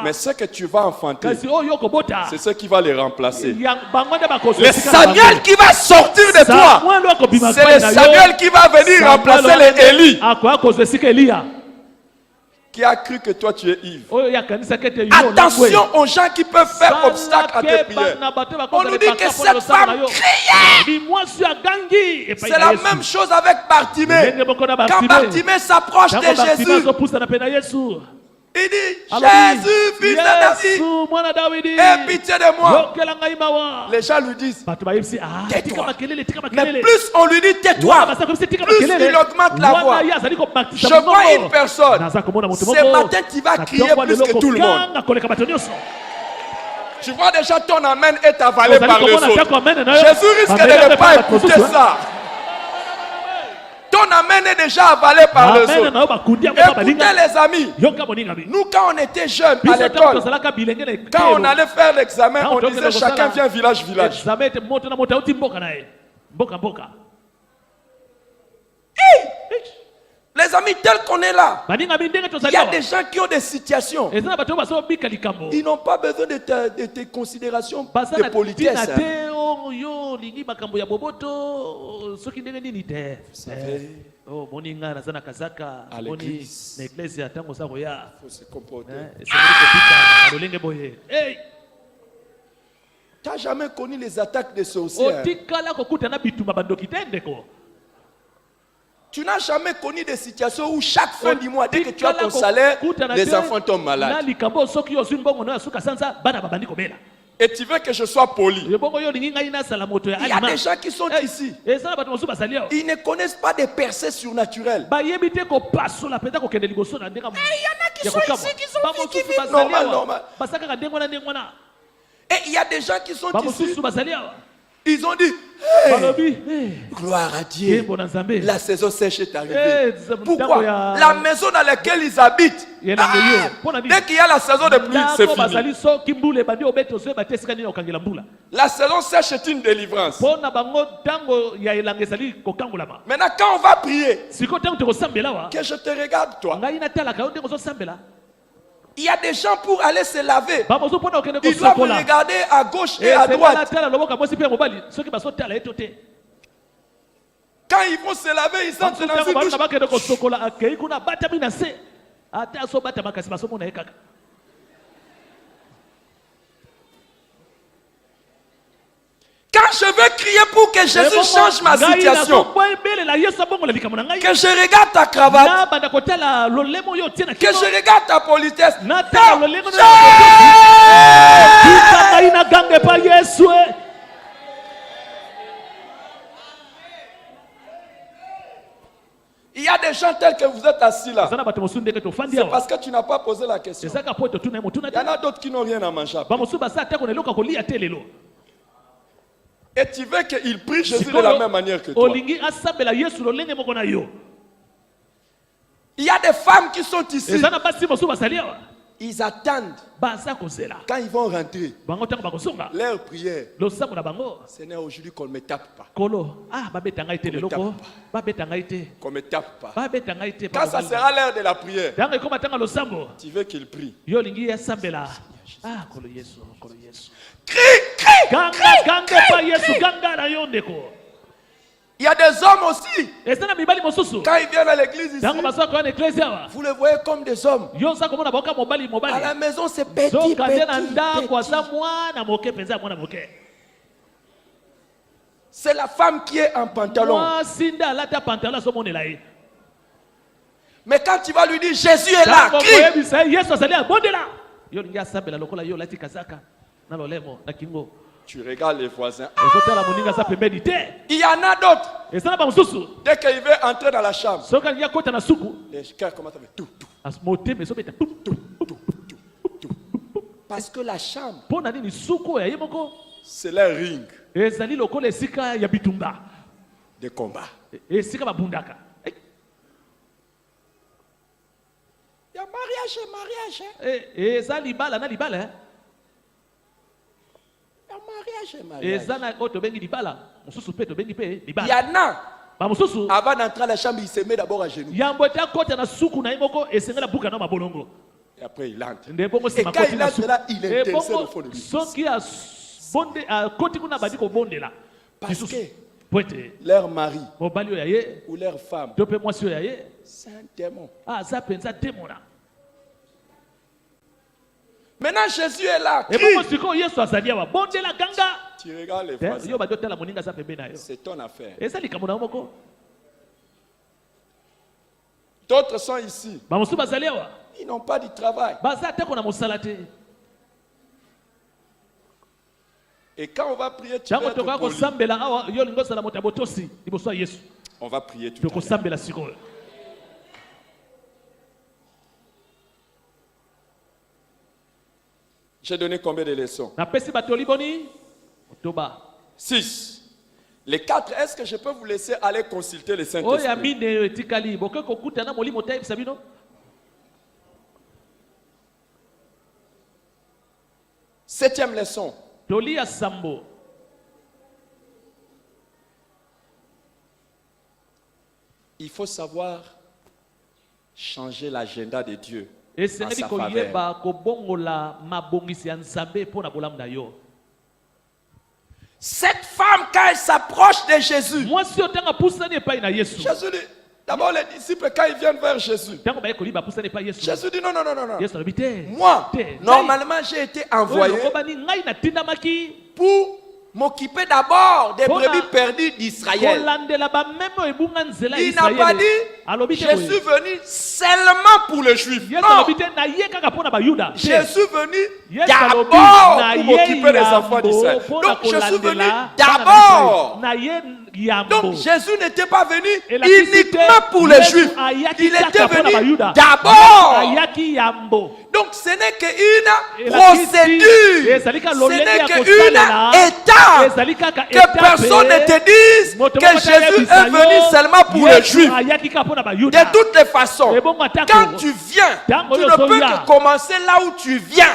Mais ce que tu vas enfanter, c'est ce qui va les remplacer. Le Samuel qui va sortir de toi, c'est le Samuel qui va venir remplacer les Élie. Qui a cru que toi tu es ivre. Attention aux gens qui peuvent faire obstacle à tes prières. On nous dit que cette femme criait. C'est la même chose avec Bartimée. Quand Bartimée s'approche de Jésus, il dit, Jésus, fils de David, aie pitié de moi. Les gens lui disent, tais-toi. Mais plus on lui dit tais-toi, plus il augmente la voix. Je vois une personne, ce matin tu vas crier plus que tout le monde. Tu vois déjà ton amen est avalé par les autres. Jésus risque de ne pas écouter ça. Ton amen est déjà avalé par les autres. Écoutez les amis, nous quand on était jeunes à l'école, quand on allait faire l'examen, on disait chacun vient village. Les amis, tels qu'on est là, il y a des gens qui ont des situations. Ils n'ont pas besoin de tes considérations de politesse. Vous savez, à l'église, il faut se comporter. Tu n'as jamais connu les attaques des sorcières. Tu n'as jamais connu des situations où chaque fin du mois, dès que tu as ton salaire, les enfants tombent malades. Et tu veux que je sois poli. Il y a des gens qui sont ici. Ils ne connaissent pas des percées surnaturelles. Et il y en a qui sont ici, qui vivent normal. Et il y a des gens qui sont ici. Ils ont dit, balobi gloire à Dieu. Yembo na Nzambe. La saison sèche est arrivée. Eh, Pourquoi? La maison dans laquelle ils habitent, dès qu'il y a la saison de pluie, c'est fini. bazali soki mbula ebandi obeti ozoyeba te esika nini okangela mbula La saison sèche est une délivrance. mpo na bango ntango ya elanga ezali kokangolama. Maintenant, quand on va prier, sikoyo ntango tokosambela wa que je te regarde, toi. ngai natalaka yo ndenge ozosambela il y a des gens pour aller se laver. bamozo mpona okende Ils doivent kosokola regarder à gauche et à droite. natala loboko ya mwasi mpe ya mobali soki bazotala ye to te. Quand ils vont se laver, ils entrent dans une douche. bana bakende kosokola akei kuna abatami na se ate azobatama kasi bazomona ye kaka. Quand je veux crier pour que Jésus change ma situation, que je regarde ta cravate, que je regarde ta politesse, il y a des gens tels que vous êtes assis là. C'est parce que tu n'as pas posé la question. Il y en a d'autres qui n'ont rien à manger. Et tu veux qu'ils prient Jésus de la même manière que toi. Il y a des femmes qui sont ici. Ils attendent. Quand ils vont rentrer, leur prière, Seigneur, aujourd'hui qu'on ne me tape pas. Qu'on ne me tape pas. Quand ça sera l'heure de la prière, tu veux qu'ils prient. Crie. Il y a des hommes aussi. Quand ils viennent à l'église ici, vous les voyez comme des hommes. À la maison, c'est petit. C'est la femme qui est en pantalon. Mais quand tu vas lui dire Jésus est là, crie. Tu regardes les voisins. Il y en a d'autres. Dès qu'il veut entrer dans la chambre, les cœurs commencent à faire tout. Parce que la chambre, c'est leur ring de combat. Il y a mariage. Il y en a. Avant d'entrer à la chambre, il se met d'abord à genoux. Et après, il entre. Et quand il entre là, il intercède au fond de lui. Parce que leur mari ou leur femme, c'est un démon. Maintenant, Jésus est là. Tu regardes les voisins. C'est ton affaire. D'autres sont ici. Ils n'ont pas du travail. Et quand on va prier, tu vas être poli. On va prier tout à l'heure. J'ai donné combien de leçons? 6. Les 4, est-ce que je peux vous laisser aller consulter le Saint-Esprit? 7e leçon. Il faut savoir changer l'agenda de Dieu. Cette femme, quand elle s'approche de Jésus, Jésus dit, d'abord les disciples, quand ils viennent vers Jésus, Jésus dit non. Moi, normalement, j'ai été envoyé pour m'occuper d'abord des brebis perdues d'Israël. Il n'a pas dit Je suis venu seulement pour les Juifs. Non. Je suis venu d'abord pour m'occuper des enfants d'Israël. Donc je suis venu d'abord. Donc Jésus n'était pas venu uniquement pour les Juifs. Il était venu d'abord. Donc ce n'est qu'une procédure. Ce n'est qu'une étape. Que personne ne te dise que Jésus est venu seulement pour les Juifs. De toutes les façons, quand tu viens, tu ne peux que commencer là où tu viens.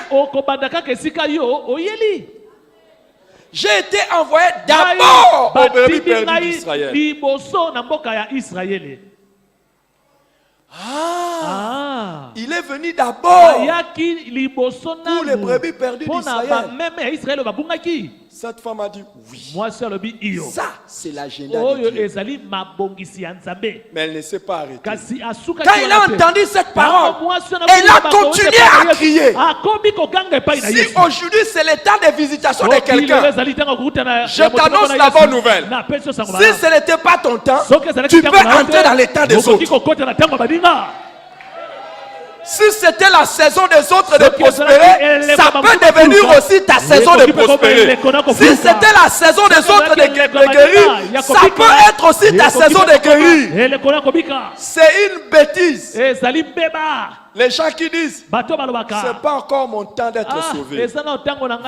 J'ai été envoyé d'abord aux brebis perdues d'Israël. Il est venu d'abord pour les brebis perdues d'Israël. Cette femme a dit oui. Ça, c'est l'agenda de Dieu. Mais elle ne s'est pas arrêtée. Quand il a entendu cette parole, elle a continué à crier. Si aujourd'hui c'est le temps de visitation de quelqu'un, je t'annonce la bonne nouvelle. Si ce n'était pas ton temps, tu peux entrer dans les temps des autres. Si c'était la saison des autres de prospérer, ça peut devenir aussi ta saison de prospérer. Si c'était la saison des autres de guérir, ça peut être aussi ta saison de guérir. C'est une bêtise. Les gens qui disent, c'est pas encore mon temps d'être sauvé.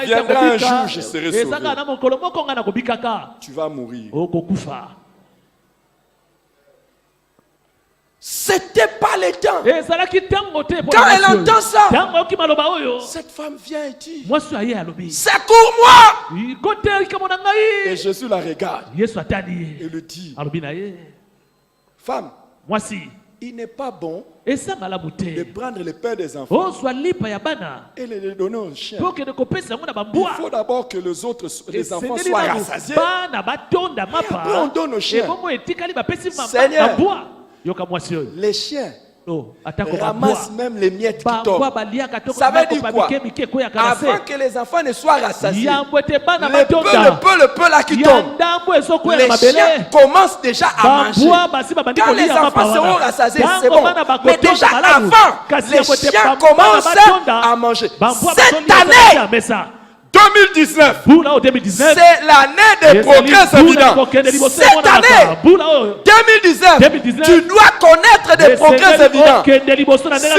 Viendra un jour, je serai sauvé. Tu vas mourir. C'était pas le temps. Quand elle entend ça, cette femme vient et dit, secours-moi. Et Jésus la regarde et le dit, femme, il n'est pas bon de prendre le pain des enfants et de le donner aux chiens. Il faut d'abord que les enfants soient rassasiés. Et après on donne aux chiens. Seigneur, les chiens ramassent même les miettes qui tombent. Ça veut dire quoi? Avant que les enfants ne soient rassasiés, le peu là qui tombe, les chiens commencent déjà à manger. Quand les enfants seront rassasiés, c'est bon. Mais déjà avant, les chiens commencent à manger. Cette année 2019, c'est l'année des progrès évidents. Cette année 2019, tu dois connaître des progrès évidents. Si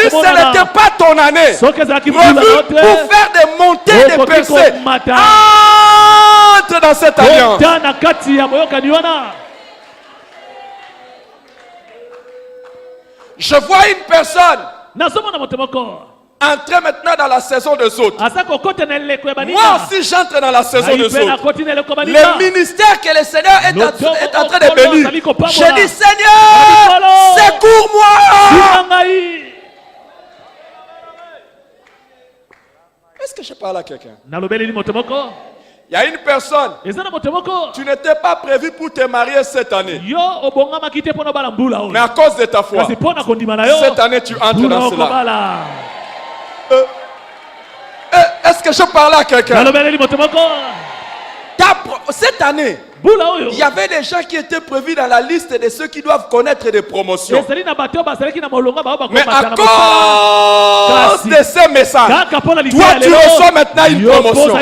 ce n'était pas ton année, revue pour faire des montées, des percées, entre dans cette alliance. Je vois une personne entrer maintenant dans la saison des autres. Moi aussi j'entre dans la saison des autres. Le ministère que le Seigneur est en train de bénir. Je dis Seigneur, secours-moi. Est-ce que je parle à quelqu'un? Il y a une personne, tu n'étais pas prévu pour te marier cette année. Mais à cause de ta foi, cette année tu entres dans cela. Est-ce que je parle à quelqu'un? Cette année, il y avait des gens qui étaient prévus dans la liste de ceux qui doivent connaître des promotions. Mais à cause de ces messages, toi tu reçois maintenant une promotion.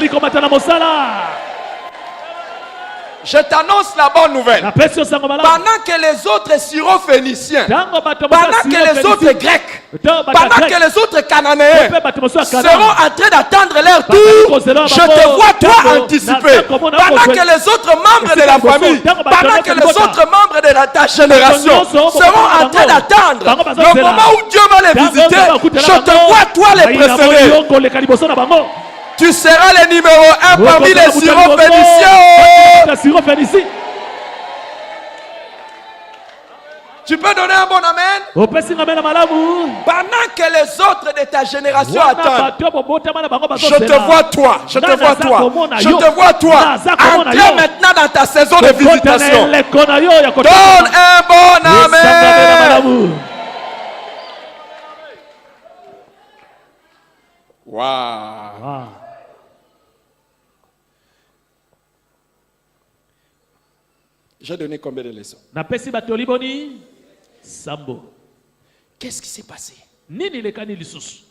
Je t'annonce la bonne nouvelle. Pendant que les autres syrophéniciens, pendant que les autres grecs, pendant que les autres cananéens seront en train d'attendre leur tour, je te vois toi anticiper. Pendant que les autres membres de la famille, pendant que les autres membres de ta génération seront en train d'attendre le moment où Dieu va les visiter, je te vois toi les précéder. Tu seras le numéro 1 parmi les syrophéniciens. Tu peux donner un bon amen? Pendant que les autres de ta génération attendent, je te vois toi, je te vois toi, je te vois toi entrer maintenant dans ta saison de visitation. Donne un bon amen. Wow. J'ai donné combien de leçons? Sambo. Qu'est-ce qui s'est passé? Nini lekani lisusu.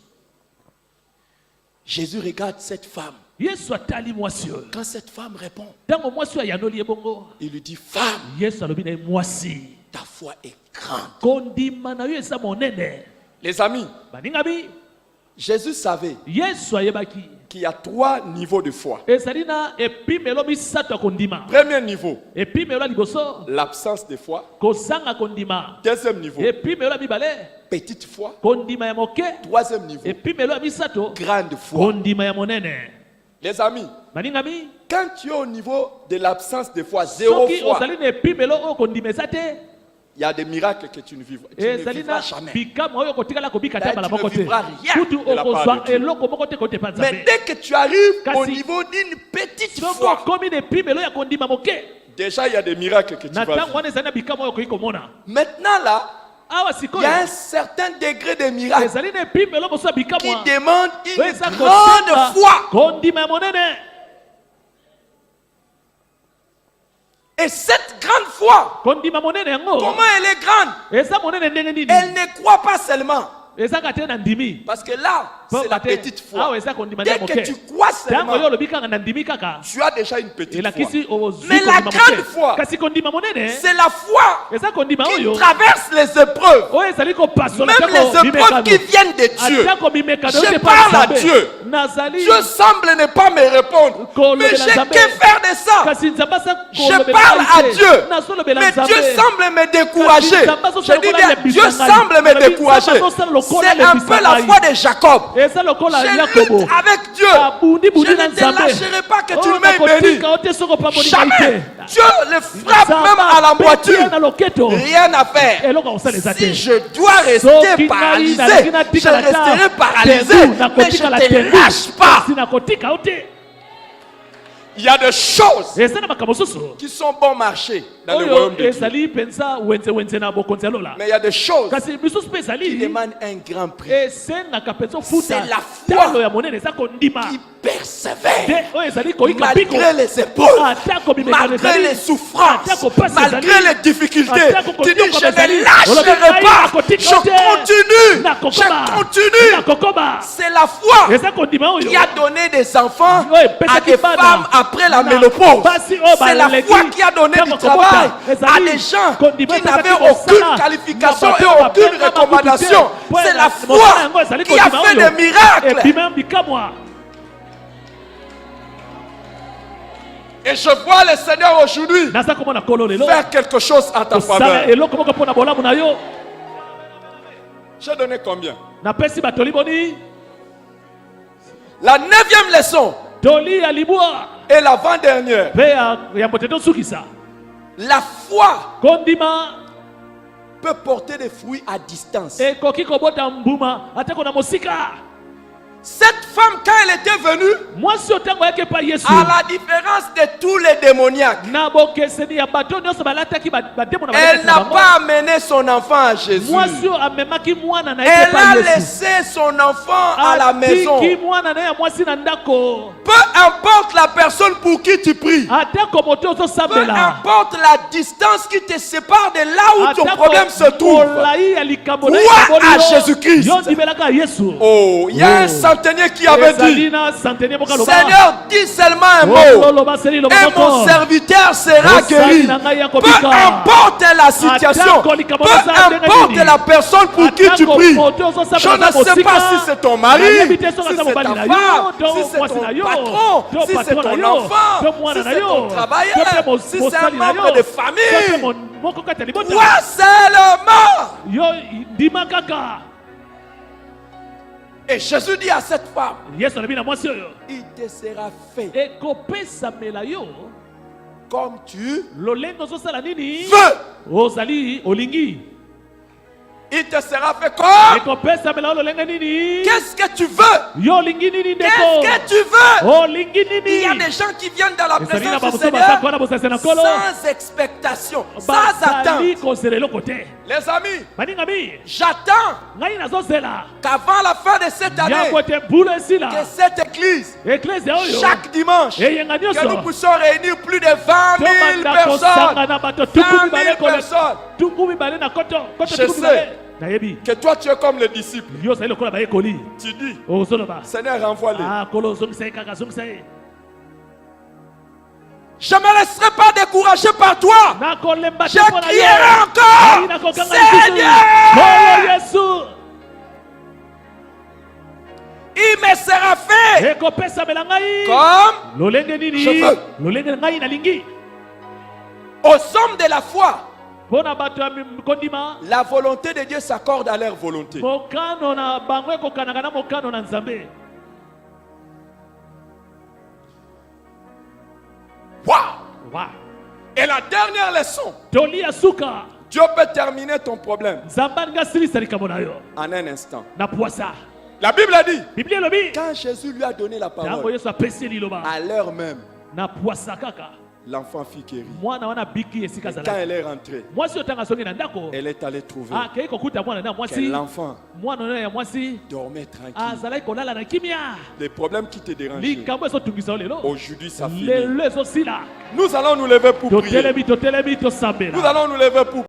Jésus regarde cette femme. Yesu atali mwasi oyo. Quand cette femme répond, tango mwasi oyo ayanoli ebongo, il lui dit, femme, Yesu alobi na ye mwasi, ta foi est grande. kondima na yo eza monene. Les amis, Baningami, Jésus savait Yesu ayebaki qu'il y a 3 niveaux de foi. ezali na epimelo misato ya kondima. Premier niveau, Epimelo ya liboso l'absence de foi. kozanga kondima. Deuxième niveau, Epimelo ya mibale petite foi. kondima ya moke. Troisième niveau, Epimelo ya misato grande foi. kondima ya monene. Les amis, Baningami, quand tu es au niveau de l'absence de foi, 0 soki foi, ozali na epimelo oyo kondima eza te, il y a des miracles que tu ne vivras, ezali na jamais. bikama oyo kotikala kobika te mbala Tu ne moko te. vivras rien Kutu de la part okozwa de Dieu. eloko moko te kote pa Mais Nzambe. dès que tu arrives au Kasi- niveau d'une petite Soki foi, okomi na epimelo ya kondima moke, déjà il y a des miracles que tu na vas ntango vivre. wana ezali na bikama oyo okoki komona. Maintenant là, Awa il y sikoyo a un certain degré de miracle ezali na epimelo mosusu ya qui bikamwa demande oyo une eza grande kosenga foi. kondima ya monene. Et cette grande foi, Kondima monene yango comment elle est grande? eza monene ndenge nini? Elle ne croit pas seulement. ezaka te na ndimi. Parce que là, c'est la petite foi. awa eza kondima Dès ya que moke. tu crois Tango yo seulement, olobi kaka na ndimi kaka, tu as déjà une petite foi. elakisi ozwi Mais la kondima grande moke. foi, Kasi kondima monene c'est la foi eza kondima qui oyo traverse les épreuves. oyo ezali kopasola Même les épreuves qui viennent de Dieu. atako bimekano Je te pa parle à Nzambe. Dieu. Nazali Dieu semble ne pas me répondre. Mais j'ai que faire de ça. kasi Nzambe asa Je kolobela parle à ngai te. Dieu. Nazolobela Mais Nzambe. Dieu semble me décourager. Je dis bien, Dieu Bisangani. semble me Nalobi décourager. Nzambe asala C'est lokola un peu la Bisangani. foi de Jacob. eza lokola Je Yakobo. lutte avec Dieu. Abundi Je bundi na ne te Nzambe. lâcherai pas que tu Oyo m'aies béni. nakotika ote soko pamboli ngai Jamais. te. Dieu le frappe même à la Nzambe moitié. apesi ye na loketo. Rien à faire. eloko akosala eza Si te. je dois rester Soki paralysé, ngai naleki je natikala ta resterai paralysé. tendu, Mais je nakotikala ne te tendu. lâche pas. Kasi nakotika ote. Il y a des choses eza na makambo mosusu qui sont bon marché dans le oyo royaume de Dieu. ezali mpenza wenze na bokonzi ya lola. Mais il y a des choses kasi misusu mpe qui ezali demandent un grand prix. esengaka mpenza ofuta C'est la foi talo ya monene eza kondima Qui persévère te oyo ezali koyika biko malgré les épreuves, atako bimekano malgré ezali les souffrances, atako pasi malgré ezali les difficultés. atako Tu dis, kotika je ezali. ne lâcherai Olobi, pas. ngai nakotika Je te. continue. Nakokoba. Je continue. nakokoba C'est la foi eza kondima oyo qui a donné des enfants Ouais, à des bana. femmes après la Na ménopause. basi oyo C'est la baleki. foi qui a donné Tango du travail kobota. à Ezali des gens kondima qui ezali n'avaient kosala. aucune qualification Na et bato aucune bapena recommandation. makutu te. C'est la Mosala yango foi ezali qui a kondima fait oyo. des miracles. ebima bikamwa. Et je vois le Seigneur aujourd'hui naza komona kolo lelo faire quelque chose en ta kosala faveur. eloko moko mpo na bolamu na yo. J'ai donné combien? napesi batoli boni La 9e leçon toli ya libwa et l'avant-dernière. mpe ya mbote tosukisa. La foi kondima peut porter des fruits à distance. ekoki kobota mbuma atako na mosika. Cette femme, quand elle était venue, mwasi oyo ntango ayaki epai yesu à la différence de tous les démoniaques, na bokeseni ya bato nyonso balataki bademo na elle balekaki na n'a bango. pas amené son enfant à Jésus. mwasi oyo amemaki mwana na ye Elle a epai yesu laissé son enfant à la maison. atiki mwana na ye ya mwasi na ndako. Peu importe la personne pour qui tu pries, atako moto peu ozosambela importe la distance qui te sépare de là où ton problème se trouve, molai ya likambo na crois ekaboli à yo. Jésus-Christ. yo ndibelaka yesu. Oh, il y a un centenier qui avait dit, ezali na centenier moko aloba, Seigneur, dis seulement un mot Oloba seli loba et moko. mon serviteur sera Osali guéri. na ngai ya Peu kobika. importe la situation, Atako likambo peu baza ndenge importe nini. la personne pour qui tu Atako pries. moto ozosambela Je ne na sais mosika. pas si c'est ton mari, Nayebi te si soki c'est aza ta mobali na yo, femme, to si c'est mwasi na ton yo, patron, to si c'est patron na ton yo, enfant, to mwana si na c'est yo, ton travailleur, to pe si c'est un mosali na membre yo, de to famille. pe moko kati ya libota. Toi seulement. yo ndima kaka. Et Jésus dit à cette femme, yesu alobi na mwasi oyo, il te sera fait ekopesamela yo comme tu lolenge ozosala nini veux. ozali olingi. il te sera fait comme. Qu'est-ce que tu veux? Qu'est-ce que tu veux? Il y a des gens qui viennent dans la présence du Seigneur sans expectation, sans attente. Les amis, j'attends qu'avant la fin de cette année, que cette église, chaque dimanche, que nous puissions réunir plus de 20 000 personnes. 20 000 personnes. Je sais que toi tu es comme les disciples. Tu dis, Seigneur, renvoie-les. Je ne me laisserai pas décourager par toi. Je crierai encore, Seigneur. Il me sera fait comme je veux. Aux hommes de la foi, la volonté de Dieu s'accorde à leur volonté. Wow. Et la dernière leçon, Dieu peut terminer ton problème en un instant. La Bible a dit, quand Jésus lui a donné la parole, à l'heure même, l'enfant fut guéri. Et quand elle est rentrée, elle est allée trouver que l'enfant dormait tranquille. Les problèmes qui te dérangeaient, aujourd'hui ça finit. Nous allons nous lever pour prier. Nous allons nous lever pour